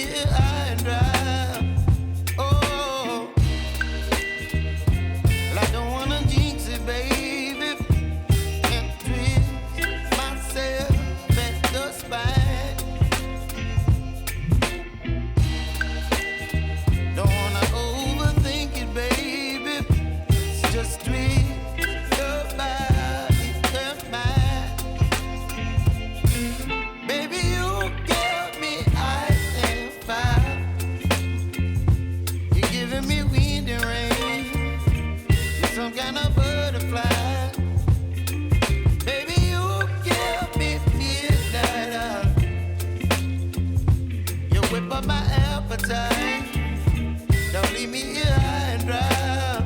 here high and dry. Oh, well, I don't wanna jinx it, baby, and twist myself at the spine. Don't wanna overthink it, baby. It's just twist your body and mine. Baby, you give me ice and fire. You're giving me wind and rain. You're some kind of butterfly. Baby, you give me midnight. You whip up my appetite. Don't leave me here high and dry.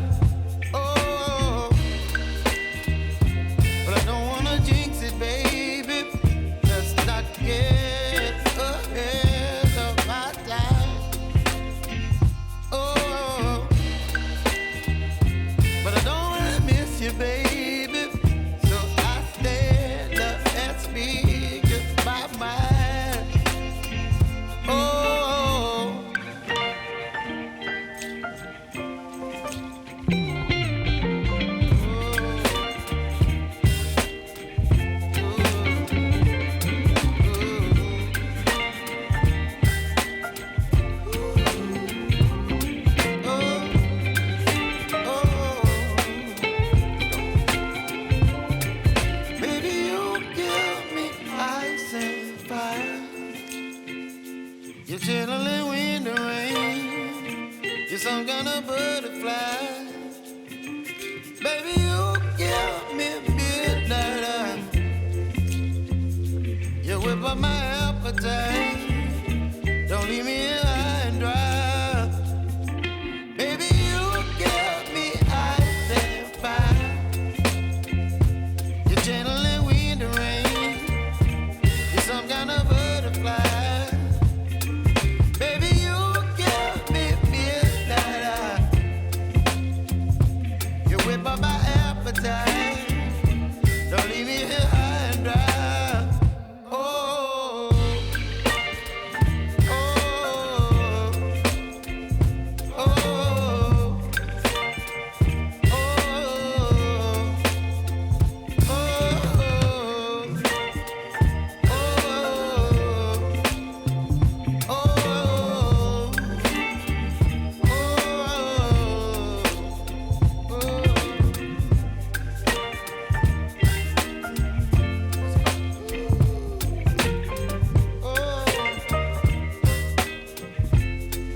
Oh, but I don't wanna jinx it, baby. Let's not get ahead of my time. Oh, but I don't wanna miss you, baby. So I stand up and speak my mind. Oh. Baby, you give me ice and fire. You're chilling wind and rain. You're some kind of butterfly. Baby, you give me midnight. You whip up my appetite. Don't leave me